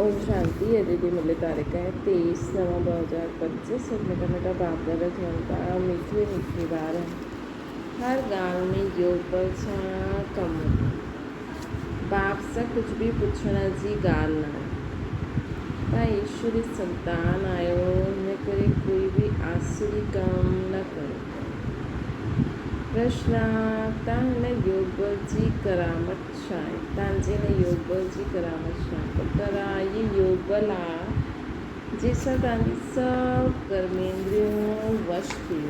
ओम शांति। ये दीदी मिले तारीख है 23/9/2025। मिटा बाप दादा जनता मीठी मीठी बार है हर गाँव में योग पर कम बाप से कुछ भी पूछना जी गाल ना ता ईश्वरी संतान आयो न करे कोई भी आसुरी काम न करे प्रश्न ताने योग बल जी करामत शाय तांजे ने योग बल जी करामत शाय तरा ये योग बल आ जैसा तांजी सब कर्मेंद्रियों वश थी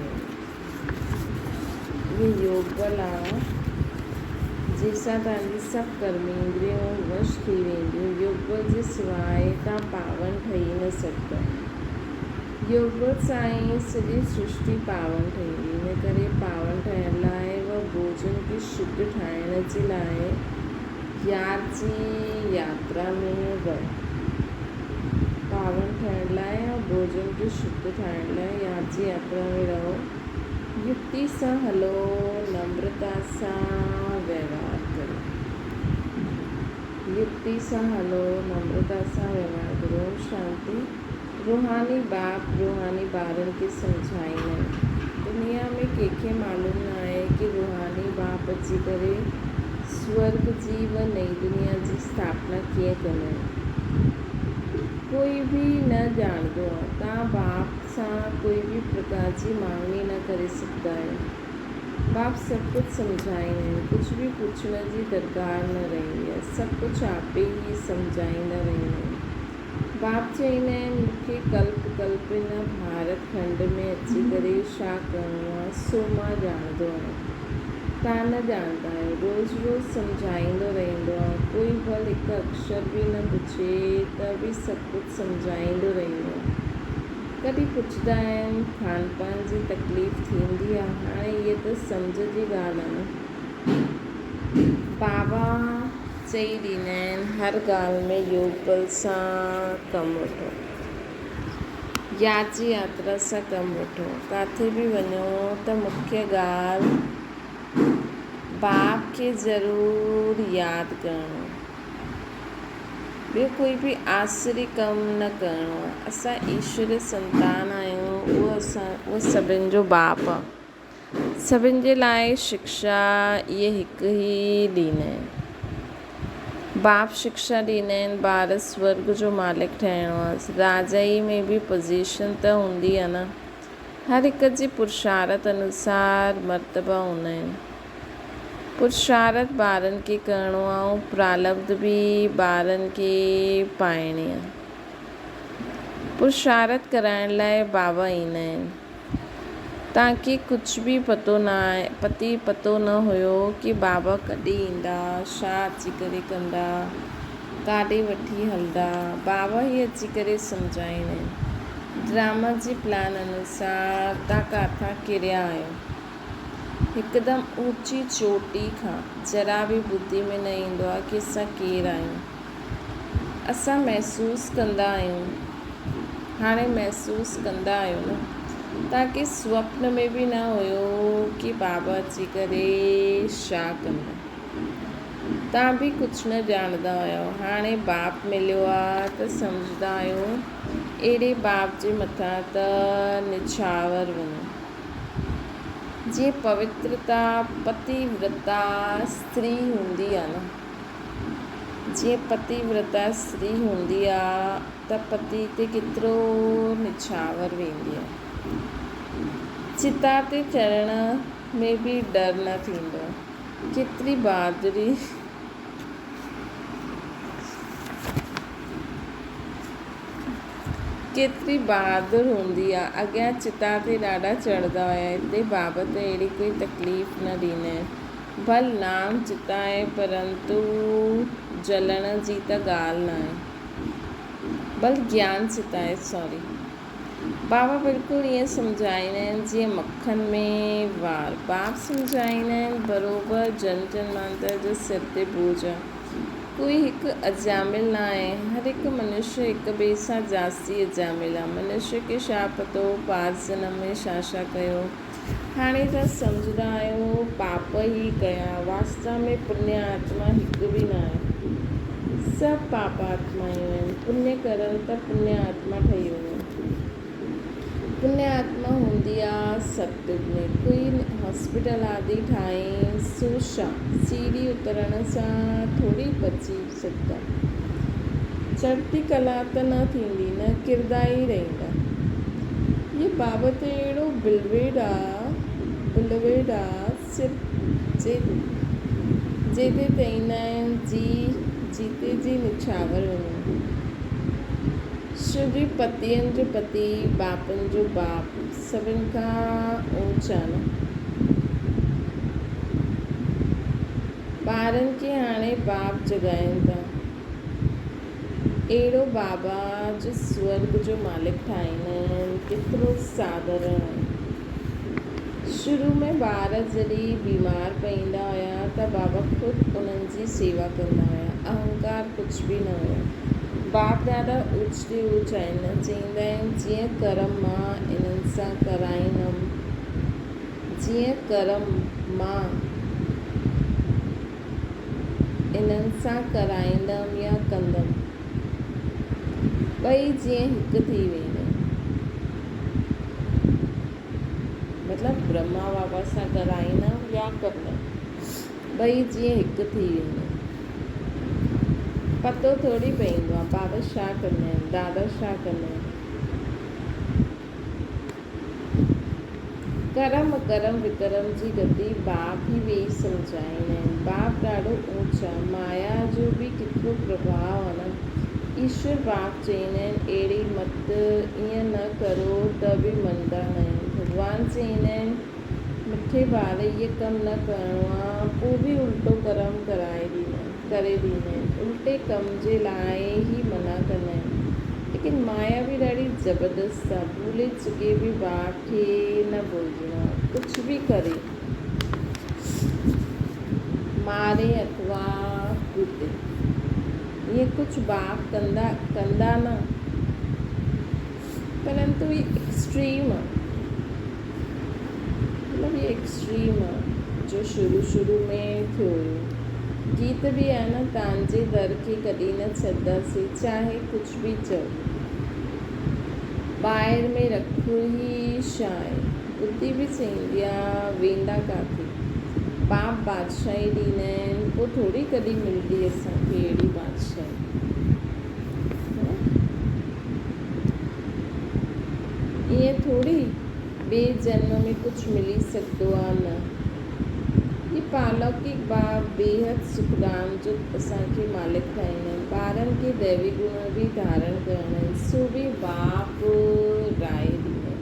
ये योग बल आ जैसा तांजी सब कर्मेंद्रियों वश थी वेंदियूं योग बल जे सिवाय ता पावन ठही न सघंदा योग बल सां ई सॼी सृष्टि पावन ठहींदी इन करे पावन ठहिण लाइ व भोजन खे शुद्ध ठाहिण जे लाइ याद जी यात्रा में रहो पावन ठहिण लाइ ऐं भोजन खे शुद्ध ठाहिण लाइ याद जी यात्रा में रहो युक्ति सां हलो नम्रता सां व्यवहार करो युक्ति सां हलो नम्रता सां व्यवहार करो। शांति। रूहानी बाप रूहानी ॿारनि खे सम्झाईंदा आहिनि दुनिया में कंहिंखे मालूम न आहे कि रूहानी बाप अची करे स्वर्ग जी व नई दुनिया जी स्थापना कीअं कंदा आहिनि कोई भी न ॼाणंदो आहे तव्हां बाप सां कोई भी प्रकार जी मांगणी न करे सघंदा आहियो बाप सभु कुझु सम्झाईंदा आहिनि कुझु भी पुछण जी दरकार न रहंदी आहे सभु कुझु आपे ई सम्झाईंदा रहंदा आहिनि बाप चईंदा आहिनि मूंखे कल्प कल्प हिन भारत खंड में अची करे छा करिणो आहे सो मां ॼाणंदो आहियां तव्हां न ॼाणंदा आहियो रोज़ु रोज़ु सम्झाईंदो रहंदो आहे कोई भल हिकु अक्षर बि न पुछे त बि सभु कुझु सम्झाईंदो रहंदो आहे कॾहिं पुछंदा आहिनि खान पान जी तकलीफ़ थींदी आहे हाणे इहा त सम्झ जी ॻाल्हि आहे न बाबा चई ॾींदा आहिनि हर ॻाल्हि में योग बल सां कमु वठो याद जी यात्रा सां कमु वठो किथे बि वञो त मुख्य ॻाल्हि बाप खे ज़रूरु यादि करिणो ॿियो कोई बि आसुरी कमु न करिणो आहे असां ईश्वर संतान आहियूं उहो सभिनि जो बाप आहे सभिनि जे लाइ शिक्षा इहे हिकु ई ॾींदा आहिनि बाप शिक्षा ॾींदा आहिनि ॿार स्वर्ग जो मालिक ठहिणो आहे राजाई में बि पोज़ीशन त हूंदी आहे न हर हिक जी पुरुषार्थ अनुसार मर्तबा हूंदा आहिनि पुरुषार्थ ॿारनि खे करिणो आहे ऐं प्रारब्ध बि ॿारनि खे पाइणी आहे पुरुषार्थ कराइण लाइ बाबा ईंदा आहिनि तव्हांखे कुझु बि पतो न हुयो कि बाबा कॾहिं ईंदा छा अची करे कंदा काॾे वठी हलंदा बाबा ई अची करे सम्झाईंदा आहिनि ड्रामा जी प्लान अनुसार तव्हां किथां किरिया आहियो हिकदमि ऊची चोटी खां जरा बि ॿुधी में न ईंदो आहे कि असां केरु आहियूं असां महसूसु कंदा आहियूं हाणे महसूसु कंदा आहियो न तव्हांखे स्वप्न में बि न हुयो कि बाबा अची करे छा कंदा तव्हां बि कुझु न ॼाणंदा हुयो हाणे बाप मिलियो आहे त सम्झंदा आहियो अहिड़े बाप जे मथां त निछावर वञो जीअं पवित्रता पतिव्रता स्त्री हूंदी आहे न जीअं पतिव्रता स्त्री हूंदी आहे त पति ते केतिरो निछावर वेंदी आहे चिता ते चढ़ण में बि डर न थींदो केतिरी बहादुरी केतिरी बहादुर हूंदी आहे अॻियां चिता ते ॾाढा चढ़ंदा हुया हिते बाबा त अहिड़ी कोई तकलीफ़ न ॾींदा आहिनि भल नाम चिता आहे परंतु जलण जी त ॻाल्हि न आहे भल ज्ञान चिता आहे सॉरी बाबा बिल्कुलु ईअं सम्झाईंदा आहिनि जीअं मक्खन में वार बाप सम्झाईंदा आहिनि बराबरि जन जन मांतर जो सिर ते बोझ आहे कोई हिकु अजामिल न आहे हर हिकु मनुष्य हिक ॿिए सां जास्ती अजामिल आहे मनुष्य खे छा पतो पांच जनम में छा छा कयो हाणे त सम्झंदा आहियो पाप ई कया वास्तव में पुण्य आत्मा हिकु बि न आहे सभु पापात्मायूं आहिनि। पुण्य करनि त पुण्य आत्मा ठही वञनि। पुण्य आत्मा हूंदी आहे सतयुग में। कोई हॉस्पिटल आदि ठाहे सो छा सीढ़ी उतरण सां थोरी बची सघंदा। चढ़ती कला त न थींदी, न किरदा ई रहंदा। ये बाबति अहिड़ो बिलवेड़ा सिर्फ़ जेते तईंदा आहिनि जीते जी निछावर वञनि। श्री पतियनि जो पति, बापनि जो बाप, सभिनि खां ऊचा न। ॿारनि खे हाणे बाप जॻाइनि था। अहिड़ो बाबा जो स्वर्ग जो मालिक ठाहींदा केतिरो साधारण आहे। शुरू में ॿार जॾहिं बीमार पवंदा हुया त बाबा ख़ुदि उन्हनि जी सेवा कंदा हुया। अहंकार कुझु बि न हुयो। बाप ॾाढा ऊचे आहिनि। चवंदा आहिनि जीअं कर्म मां इन्हनि सां कराईंदमि, जीअं कर्म मां इन्हनि सां कराईंदमि या कंदमि, ॿई जीअं हिकु थी वेंदा। मतिलबु ब्रह्मा बाबा सां कराईंदमि या कंदमि, ॿई जीअं हिकु थी वेंदा। पतो थोरी पवंदो आहे बाबा छा कंदा आहिनि, दादा छा कंदा आहिनि। कर्म विकर्म जी गति बाप ई वेही सम्झाईंदा आहिनि। बाप ॾाढो ऊचा, माया जो बि केतिरो प्रभाव आहे न। ईश्वर बाप चवंदा आहिनि अहिड़ी मत, ईअं न करो त बि मञंदा न आहिनि। भॻवानु चवंदा आहिनि मिठे ॿार इहे कमु न करिणो आहे, पोइ बि उल्टो कर्म करे ॾींदा आहिनि। उल्टे कम जे लाइ ई मना कंदा आहिनि। लेकिन माया बि ॾाढी ज़बरदस्त आहे। भूले चुके बि बाप खे न भुलिजणो आहे। कुझु बि करे, मारे अथवा कुटे, ईअं कुझु बाप कंदा न, परंतु ये एक्सट्रीम आहे। मतिलबु ये एक्सट्रीम आहे जो शुरू में थियो हुयो। गीत बि आहे न, तव्हांजे दर खे कॾहिं न छॾंदासीं, चाहे कुझु बि चओ। ॿाहिरि में रखो ई छा आहे। बुद्धि बि चवंदी आहे वेंदा काथे। बाप बादशाही ॾींदा आहिनि, पोइ थोरी कॾहिं मिलंदी असांखे अहिड़ी बादशाही। ईअं थोरी ॿिए जन्म में कुझु मिली सघंदो आहे, न। ये पालौकिक बाप बेहद सुखदान जो असांखे मालिक ठाहींदा आहिनि। ॿारनि खे दैवी गुण बि धारण करणा आहिनि, सो बि बाप राय ॾींदा आहिनि।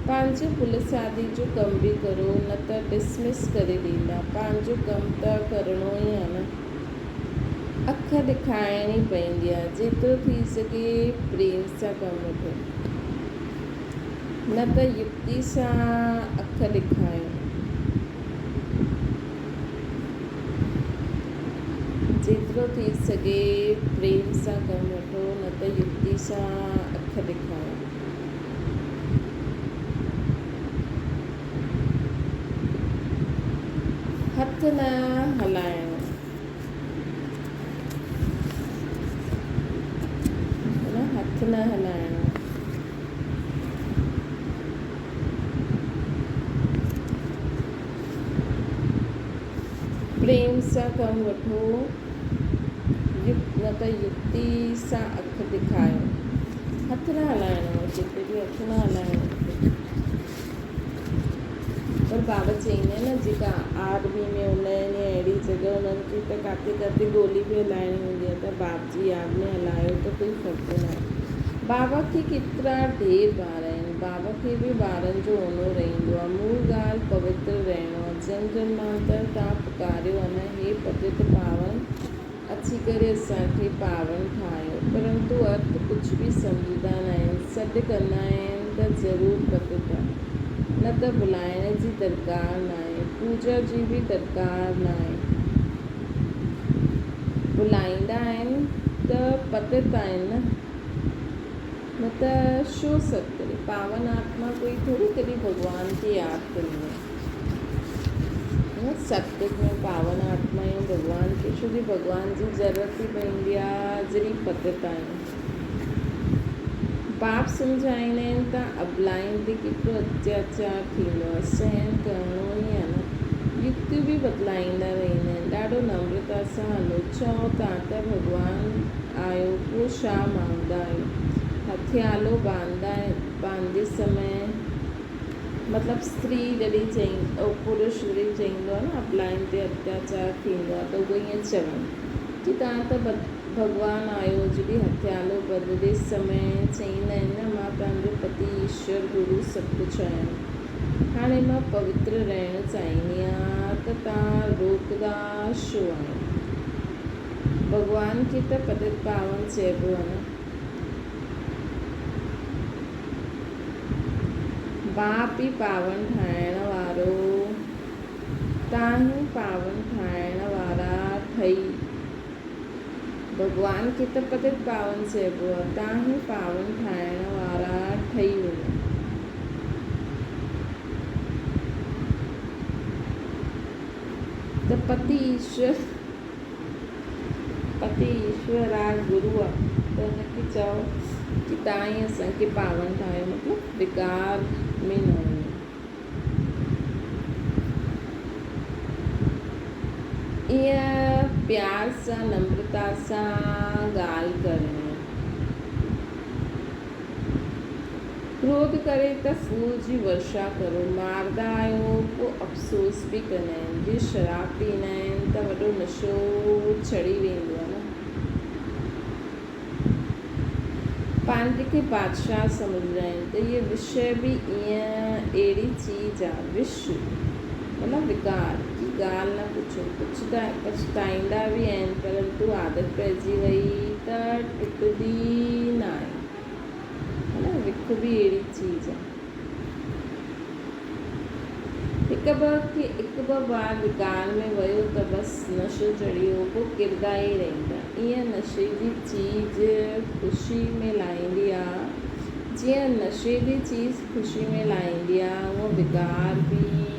पंहिंजे पुलिस आदि जो कमु बि करो, न त डिसमिस करे ॾींदा। पंहिंजो कमु त करिणो ई आहे न। अख ॾेखारणी पवंदी आहे। जेतिरो थी सघे प्रेम सां कमु वठो, न त युक्ति सां अख ॾेखारियो। जेतिरो थी सघे प्रेम सां कमु वठो, न त युक्ति सां अख ॾेखारियो। हथ न हलाइणो, हथ न हलाइणो। प्रेम सां कमु वठो, न त युक्ति सां अख ॾेखारियो। हथ न हलाइणो, जिते बि हथ न हलाइणो। पर बाबा चवंदा आहिनि न, जेका आर्मी में हूंदा आहिनि या अहिड़ी जॻह उन्हनि खे त किथे किथे गोली बि हलाइणी हूंदी आहे, त बाप जी यादि में हलायो त कोई फ़र्क़ु न आहे। बाबा खे केतिरा ढेर ॿार आहिनि। बाबा खे बि ॿारनि जो ओनो रहंदो आहे। मूल ॻाल्हि पवित्र रहणो आहे। जन जन्मांतर तव्हां पुकारियो आहे न, हे पतित पावन अची करे असांखे पावन ठाहियो, परंतु अर्थ कुझु बि सम्झंदा न आहिनि। सॾु कंदा आहिनि त ज़रूरु पतित आहे, न त बुलाइण जी दरकार न आहे, पूजा जी बि दरकार न आहे। बुलाईंदा आहिनि त पतित आहिनि न त छो सॾु करे। पावन आत्मा कोई थोरी कॾहिं भॻवान खे यादि कंदी आहे। सतयुग में पावन आत्मायूं भॻवान खे छो जो भॻवान जी ज़रूरत ई पवंदी आहे जॾहिं पतित आहियूं। बाप सम्झाईंदा आहिनि त अबलाइन ते केतिरो अत्याचार थींदो आहे, सहन करिणो ई आहे न। युक्तियूं बि बदिलाईंदा रहंदा आहिनि। ॾाढो नम्रता सां हलो, चओ तव्हां त भॻवानु आहियो, पोइ छा मांगंदा आहियो। हथियालो बांधे समय मतिलबु स्त्री जॾहिं पुरुष जॾहिं चईंदो आहे न अपलाइन ते अत्याचार थींदो आहे त उहे ईअं चवनि कि तव्हां त भॻवानु आहियो। जॾहिं हथियालो बदिले समय चईंदा आहिनि न मां तव्हांजो पति ईश्वर गुरु सभु कुझु आहियां, हाणे मां पवित्र रहणु चाहींदी आहियां त तव्हां रोकंदा छो आहियो। भॻवान खे त पतित पावन चइबो आहे न। बाप ई पावन ठाहिण वारो, तव्हां ई पावन ठाहिण वारा ठही। भॻवान खे त पतित पावन चइबो आहे, तव्हां ई पावन ठाहिण वारा ठही वञो। त पति ईश्वर आहे, गुरु आहे, त हुनखे चओ कि तव्हां ई असांखे पावन ठाहियो, मतिलबु विकार में न वञो। ईअं प्यार सां नम्रता सां ॻाल्हि करणी। क्रोध करे त फूल जी वर्षा करो, मारंदा आहियो पोइ अफ़सोस बि कंदा आहिनि। जे शराब पीअंदा आहिनि त वॾो नशो चढ़ी वेंदो आहे न। पंहिंजे खे बादशाह सम्झंदा आहिनि त इहे विषय बि ईअं अहिड़ी चीज़ आहे, विश्व मतिलबु विकार की ॻाल्हि न पुछो। कुझु त पछताईंदा बि आहिनि, परंतु आदत पइजी वई त टुटंदी न आहे, है न। विख बि अहिड़ी चीज़ आहे। हिकु ॿ बार विकार में वियो त बसि नशो चढ़ी वियो, पोइ किरंदा ई रहंदा। ईअं नशे जी चीज़ ख़ुशी में लाहींदी आहे, जीअं नशे जी चीज़ ख़ुशी में लाहींदी आहे, उहो विकार बि ईअं।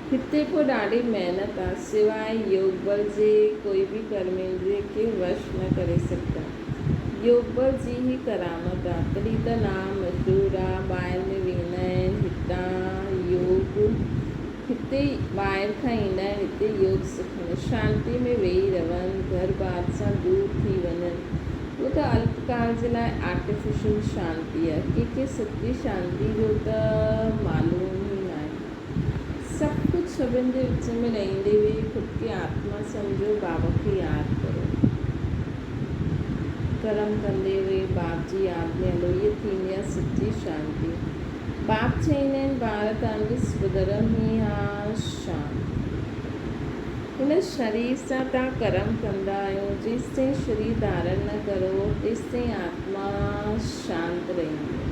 हिते पोइ ॾाढी महिनत आहे, सवाइ योग बल जे कोई बि कर्मेंद्रिय खे वश न करे सघंदा। योग बल जी ही करामत आहे, तॾहिं त नाम मशहूरु आहे। ॿाहिरि में वेंदा आहिनि, हितां योग हिते ॿाहिरि खां ईंदा आहिनि, हिते योग सिखनि, शांती में वेही रहनि, घर बार सां दूर थी वञनि। उहो त अल्पकाल जे लाइ आर्टिफिशियल शांती आहे, कंहिंखे सच्ची शांती जो त मालूम ई न आहे। सभु कुझु सभिनि जे विच में रहंदे हुए ख़ुदि खे आत्मा सम्झो, बाबा खे यादि करो। कर्म कंदे हुए बाप जी यादि में हलो, इहा थींदी आहे सच्ची शांति। बाप चईंदा आहिनि ॿार तव्हांजे सुधरम ई आहे शांति। हिन शरीर सां तव्हां कर्म कंदा आहियो, जेसि ताईं शरीर धारण न करो तेसि ताईं आत्मा शांति रहंदी।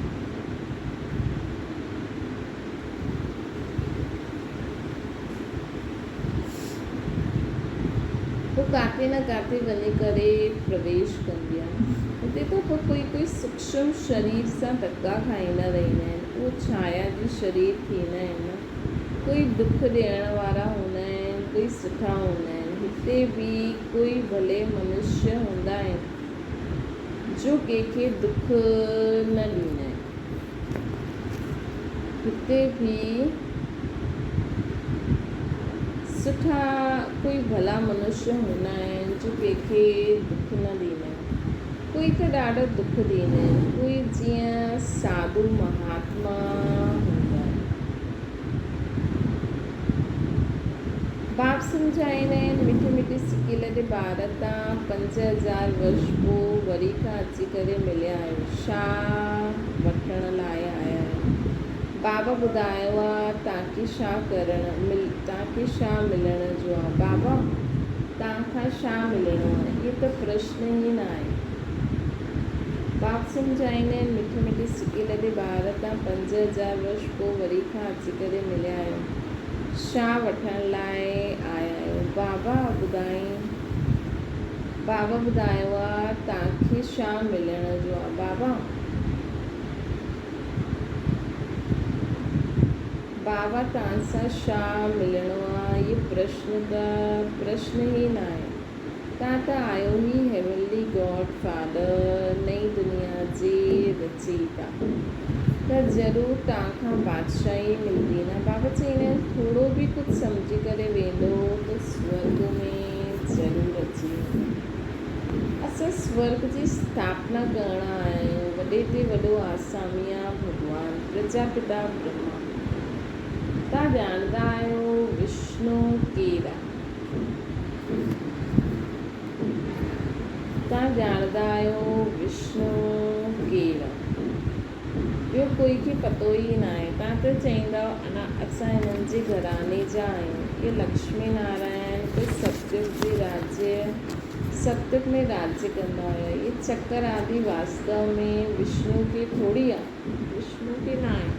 पोइ काथे न काथे वञी करे प्रवेश कंदी आहे। हुते त पोइ कोई सूक्ष्म शरीर सां धक्का खाईंदा रहंदा आहिनि, उहो छाया जी शरीर थींदा आहिनि न। कोई दुख ॾियण वारा हूंदा आहिनि, कोई सुठा हूंदा आहिनि। हिते बि कोई भले मनुष्य हूंदा आहिनि जो कंहिंखे दुख न ॾींदा आहिनि। हिते बि सुठा कोई भला मनुष्य हूंदा आहिनि जो कंहिंखे दुख न ॾींदा आहिनि। कोई त ॾाढो दुख ॾींदा आहिनि, कोई जीअं साधु महात्मा हूंदा आहिनि। बाप सम्झाईंदा आहिनि मिठी मिठी सिकी लॾे ॿार तव्हां 5000 वर्ष पोइ वरी खां अची करे मिलिया आहियो, छा वठण लाइ आया आहियो। बाबा ॿुधायो आहे तव्हांखे छा मिलण जो आहे। बाबा तव्हांखां छा मिलणो आहे, इहो त प्रश्न ई न आहे। बाप सम्झाईंदा आहिनि मिठी मिठी सिकी लॾे ॿार तव्हां 5000 वर्ष पोइ वरी खां अची करे मिलिया आहियो, छा वठण लाइ आया आहियो। बाबा ॿुधायो आहे तव्हांखे छा मिलण जो आहे। बाबा बाबा तव्हांसां छा मिलणो आहे इहे प्रश्न ई न आहे। तव्हां त आहियो ई हेवनली गॉड फादर, नई दुनिया जे रचयिता, त ज़रूरु तव्हां खां बादशाही मिलंदी न। बाबा चईंदा आहिनि थोरो बि कुझु सम्झी करे वेंदो त स्वर्ग में ज़रूरु अची वेंदो। असां स्वर्ग जी स्थापना करणु आया आहियूं। वॾे ते वॾो आसामी आहे भॻवानु प्रजापिता ब्रह्मा। तव्हां ॼाणंदा आहियो विष्णु केरु आहे? तव्हां ॼाणंदा आहियो विष्णु केरु आहे? ॿियो कोई खे पतो ई न आहे। तव्हां त चईंदा अञा असां हिननि जे घराने जा आहियूं। इहे लक्ष्मी नारायण त सतयुग में राज्य कंदा हुया। इहे चक्कर आदि वास्तव में विष्णु खे थोरी आहे, विष्णु खे न आहे।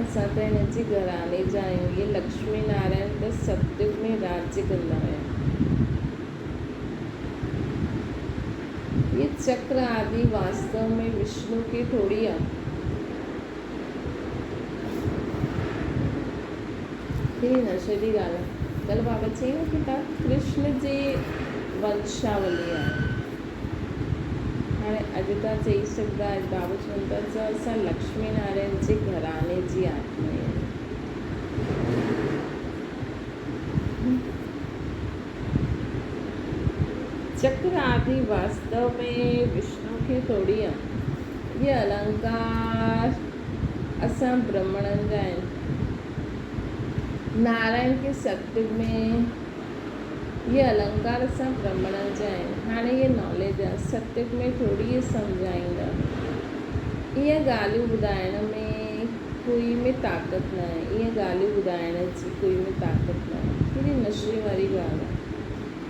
असां त हिन जे घराने जा आहियूं। इहे लक्ष्मी नारायण त सतयुग में राज्य कंदा हुया। ये चक्र आदि वास्तव में विष्णु खे थोरी आहे। कहिड़ी नशे जी ॻाल्हि आहे। कल्ह बाबा चई न की तव्हां कृष्ण जी वंशावली आहे। हाणे अॼु तव्हां चई सघंदा, अॼु बाबा चवनि था त असां लक्ष्मी नारायण जे घराने जी आत्मा आहियूं। चक्र आदि वास्तव में विष्णु खे थोरी आहे। ये अलंकार असां ब्राह्मणनि जा आहिनि। नारायण के सतयुग में ये अलंकार असां ब्राह्मणनि जा आहिनि। हाणे ये नॉलेज आहे, सतयुग में थोरी सम्झाईंदा। इहे ॻाल्हियूं ॿुधाइण में कोई में ताक़त न आहे। इहे ॻाल्हियूं ॿुधाइण जी कोई में ताक़त न आहे। कहिड़ी नशे वारी ॻाल्हि आहे।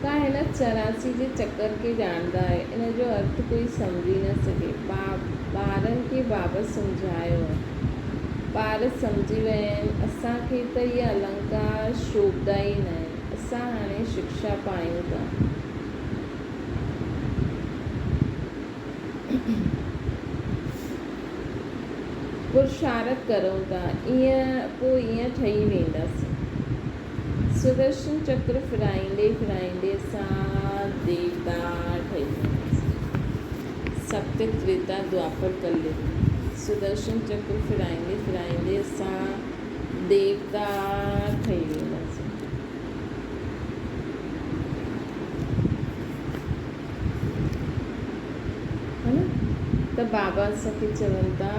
तव्हां हिन 84 जे चक्कर खे ॼाणंदा आहियो। इन जो अर्थ कोई सम्झी न सघे। ॿारनि खे बाबा सम्झायो आहे। ॿार सम्झी विया आहिनि। असांखे त इहे अलंकार शोभदा ई न आहिनि। असां हाणे शिक्षा पायूं था। पुरुषार्थ करूं था, पोइ ईअं ठही वेंदासीं। सुदर्शन चक्र फिराईंदे फिराईंदे असां देवता ठही वेंदासीं। सत्युग त्रेता द्वापर कलयुग। सुदर्शन चक्र फिराईंदे फिराईंदे असां देवता ठही वेंदासीं। है न? त बाबा असांखे चवनि था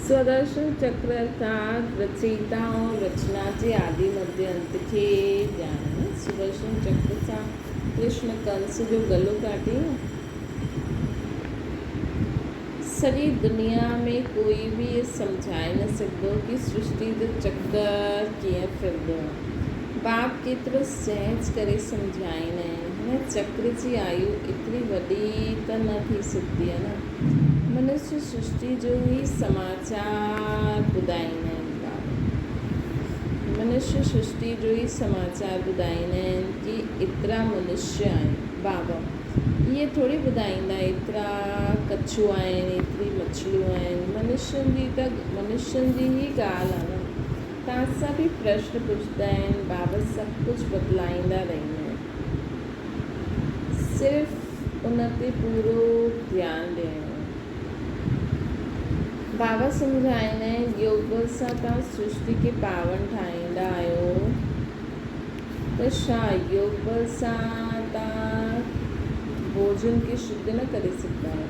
सुदर्शन चक्र अर्थात रचयिता और रचना जे आदि मध्य अंत खे ॼाणनि। सुदर्शन चक्र सां कृष्ण कंस जो गलो काटे न। सॼी दुनिया में कोई बि सम्झाए न सघंदो कि सृष्टि जो चक्कर कीअं फिरंदो आहे। बाप केतिरो सहज करे सम्झाईंदा आहिनि। हिन चक्र जी आयु एतिरी वॾी त न थी सघंदी आहे न। मनुष्य सृष्टि जो ही समाचार ॿुधाईंदा आहिनि बाबा। मनुष्य सृष्टि जो ही समाचार ॿुधाईंदा आहिनि कि एतिरा मनुष्य आहिनि। बाबा इहे थोरी ॿुधाईंदा एतिरा कछुआ आहिनि, एतिरी मछलियूं आहिनि। मनुष्यनि जी ही ॻाल्हि आहे न। तव्हां सां बि प्रश्न पुछंदा आहिनि। बाबा सभु कुझु बतलाईंदा रहंदा आहिनि। सिर्फ़ु उन ते पूरो ध्यानु ॾियणो। बाबा सम्झाईंदा आहिनि योग बल सां तव्हां सृष्टि खे पावन ठाहींदा आहियो त छा योग बल सां तव्हां भोजन खे शुद्ध न करे सघंदा आहियो?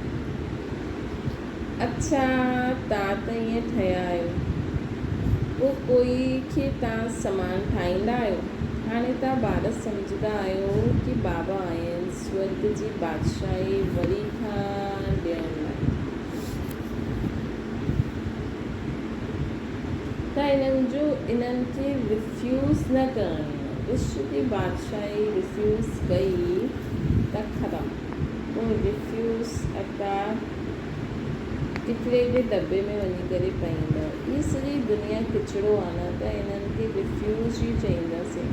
अच्छा, तव्हां त ईअं ठहिया आहियो। पोइ कोई खे तव्हां समान ठाहींदा आहियो। हाणे तव्हां ॿार सम्झंदा आहियो कि बाबा आहिनि स्वर्ग जी बादशाही वरी खां ॾियण लाइ। त इन्हनि खे रिफ्यूज़ न करिणी आहे। विश्व जी बादशाही रिफ्यूज़ कई त ख़तमु। पोइ रिफ्यूज़ अटैक किचिरे जे दॿे में वञी करे पईंदव। इहा सॼी दुनिया किचिरो आहे न, त इन्हनि खे रिफ्यूज़ ई चईंदासीं।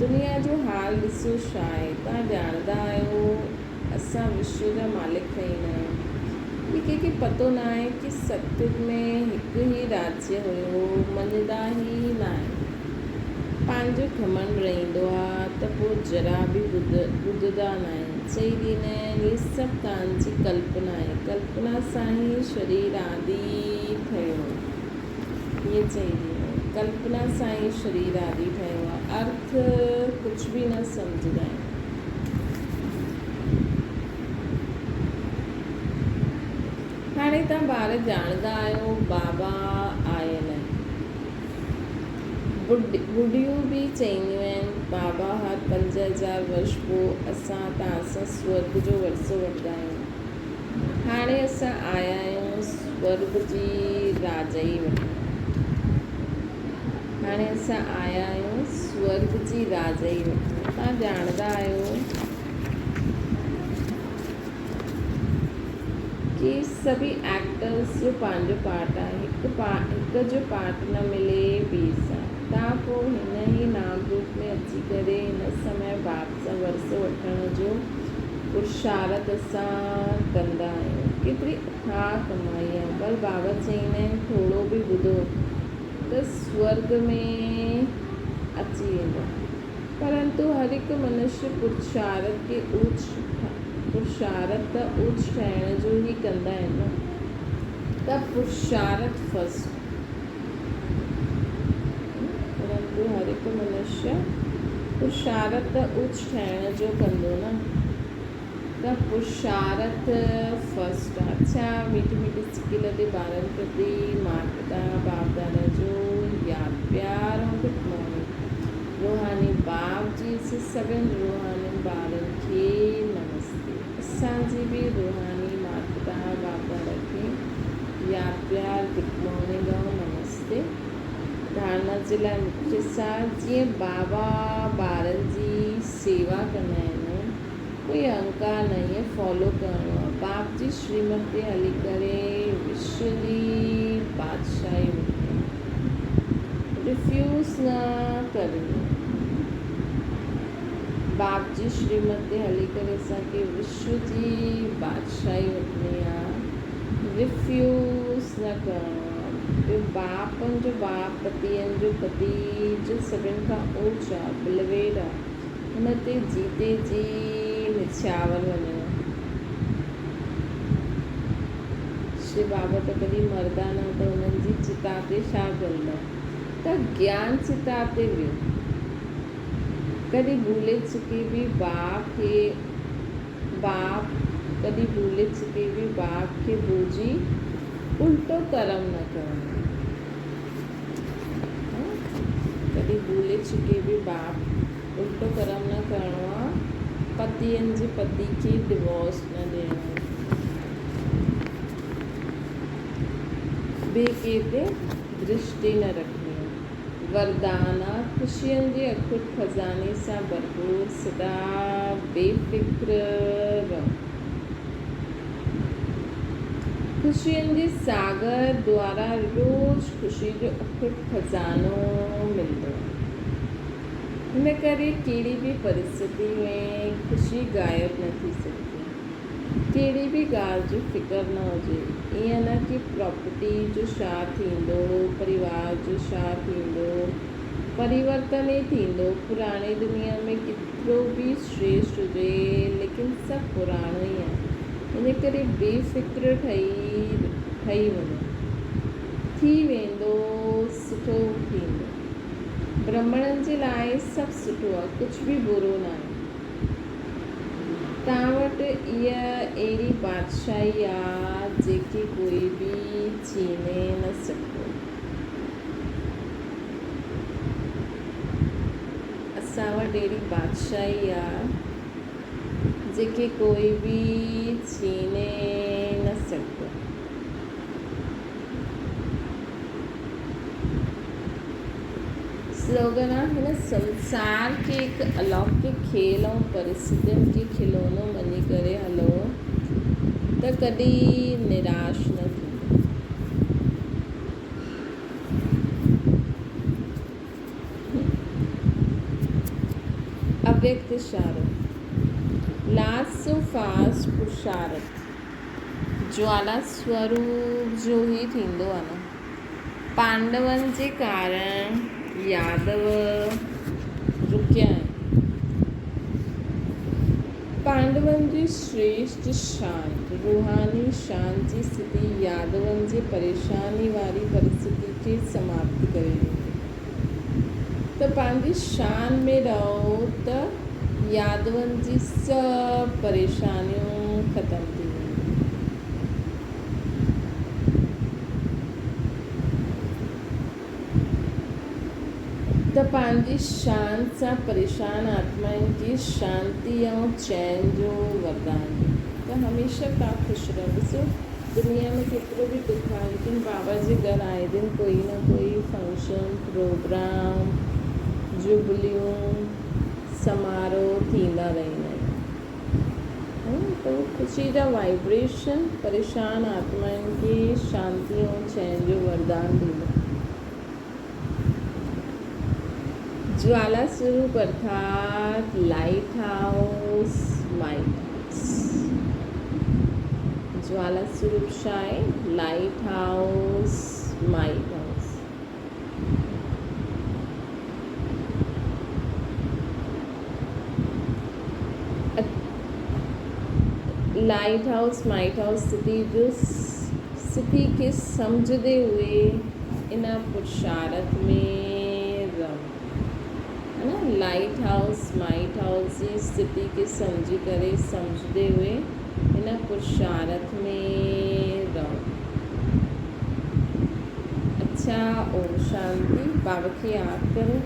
दुनिया जो हाल ॾिसो छा आहे। तव्हां ॼाणंदा आहियो असां विश्व जा मालिक ठही न आहियूं। इहे कंहिंखे पतो न आहे कि सतयुग में हिकु ई राज्य हुयो, मञंदा ई न आहिनि। पंहिंजो घमंड रहंदो आहे त पोइ जरा बि ॿुधंदा न आहिनि। चई ॾींदा आहिनि इहे सभु तव्हांजी कल्पना आहे, कल्पना सां ई शरीर आदि ठहियो। इहे चई ॾींदा आहिनि कल्पना सां ई शरीर आदि ठहियो आहे। अर्थ कुझु बि न सम्झंदा आहिनि। हाणे तव्हां ॿार ॼाणंदा आहियो बाबा आयल आहिनि। ॿुढियूं बि चवंदियूं आहिनि बाबा हर 5000 वर्ष पोइ असां तव्हां सां स्वर्ग जो वरसो वठंदा आहियूं। हाणे असां आया आहियूं स्वर्ग जी राजाई वठण। हाणे असां आया आहियूं स्वर्ग जी राजाई वठण। तव्हां ॼाणंदा आहियो कि सभी एक्टर्स जो पंहिंजो पार्ट आहे। हिकु जो पार्ट न मिले ॿिए सां, तव्हां पोइ हिन ई नाम रूप में अची करे हिन समय बाप सां वरसो वठण जो पुरुषार्थ असां कंदा आहियूं। केतिरी अथाह कमाई आहे। पर बाबा चवंदा आहिनि थोरो बि ॿुधो त स्वर्ग में अची वेंदो। परंतु हर हिकु मनुष्य पुरुषार्थ त ऊच ठाहिण जो ई कंदा आहिनि न। त पुरुषार्थ फस्ट। परंतु हर हिकु मनुष्य पुरुषार्थ त ऊच ठाहिण जो कंदो न। त पुरुषार्थ फस्ट। अच्छा मीठी मीठी सिकी लॻे ॿारनि प्रति माता पिता बाप दादा जो यादि प्यार ऐं गुड मॉर्निंग। रूहानी बाप जी से सभिनि रूहानी ॿारनि खे नमस्ते। असांजी बि रूहानी माता पिता बाप दादा खे यादि प्यार गुड मॉर्निंग ऐं नमस्ते। धारणा जे लाइ मुख्य सार जीअं बाबा ॿारनि जी सेवा कंदा आहिनि, कोई अहंकार न, ईअं फॉलो करिणो आहे। बाप जी श्रीमत ते हली करे विश्व जी बादशाही वठणी, रिफ्यूज़ न करणी। बाप जी श्रीमत ते हली करे असांखे विश्व जी बादशाही वठणी आहे, रिफ्यूज़ न करिणो आहे। बापनि जो बाप पतियुनि जो पति जो सभिनि खां ऊच आहे, बिलवेड आहे। हुन ते जीते जी निछावर वञणो। श्री बाबा त कॾहिं मरदा न, त हुननि जी चिता ते छा कंदा? त ज्ञान चिता ते वियो। कॾहिं भूले चुके बि बाप कॾहिं भूले चुके बि बाप खे भुलिजी उल्टो कर्म न करिणो। कॾहिं भूले चुके बि बाप उल्टो कर्म न करिणो आहे। पतियुनि जे पति खे डिवोर्स न ॾियणो। ॿिए कंहिं ते दृष्टि न रखणी। वरदान ख़ुशियुनि जे अखुट खज़ाने सां भरपूर सदा बेफ़िक्र रहो। ख़ुशियुनि जे सागर द्वारा रोज़ ख़ुशी जो अखुट खज़ानो मिलंदो। हिन करे कहिड़ी बि परिस्थिति में ख़ुशी गाइब न थी सघंदी। कहिड़ी बि ॻाल्हि जो फ़िक्र न हुजे। ईअं न कि प्रॉपर्टी जो छा थींदो, परिवार जो छा थींदो, परिवर्तन ई थींदो। पुराणी दुनिया में केतिरो बि श्रेष्ठ हुजे, लेकिन सभु पुराणो ई आहे। इन करे बेफ़िक्र ठही वञो, थी वेंदो, सुठो थींदो। ब्राह्मणनि जे लाइ सभु सुठो आहे, कुझु बि बुरो न आहे। तव्हां वटि इहा अहिड़ी बादशाही आहे जेके कोई बि छीने न सघंदो। असां वटि अहिड़ी बादशाही आहे जेके कोई बि छीने न सघंदो। स्लोगन आहे हिन संसार खे हिकु अलौकिक खेल ऐं परिस्थितियुनि खे खिलौनो मञी करे हलो त कॾहिं निराश न थींदो। अव्यक्त इशारो। लास्ट सो फास्ट पुरुषार्थ ज्वाला स्वरूप जो ही थींदो आहे न। पांडवनि जे कारण यादव रुकिया आहिनि। पांडवनि जी श्रेष्ठ शान रूहानी शान जी स्थिति यादवनि जे परेशानी वारी परिस्थिति खे समाप्त करे ॾींदी। त पंहिंजी शान में रहो त यादवनि जी सभु परेशानियूं ख़तमु थी वेंदियूं। त पंहिंजी शान सां परेशान आत्माउनि खे शांति ऐं चैन जो वरदान ॾियो। त हमेशह तव्हां ख़ुशि रहो। ॾिसो दुनिया में केतिरो बि दुख आहे, लेकिन बाबा जे घर आए दिन कोई न कोई फंक्शन प्रोग्राम जुबलियूं समारोह थींदा रहंदा आहिनि। तो ख़ुशी जा वाइब्रेशन परेशान आत्माउनि खे शांति ऐं चैन जो वरदान ॾींदो। ज्वाला स्वरूप अर्थात लाइट हाउस माइट हाउस। ज्वाला स्वरूप छा आहे? लाइट हाउस माइट हाउस। लाइट हाउस माइट हाउस स्थिति खे सम्झंदे हुए इन पुरुषार्थ में रहो, है ना। लाइट हाउस माइट हाउस जी स्थिति खे सम्झंदे हुए इन पुरुषार्थ में रहो। अच्छा, ओम शांति। बाबा खे यादि करो।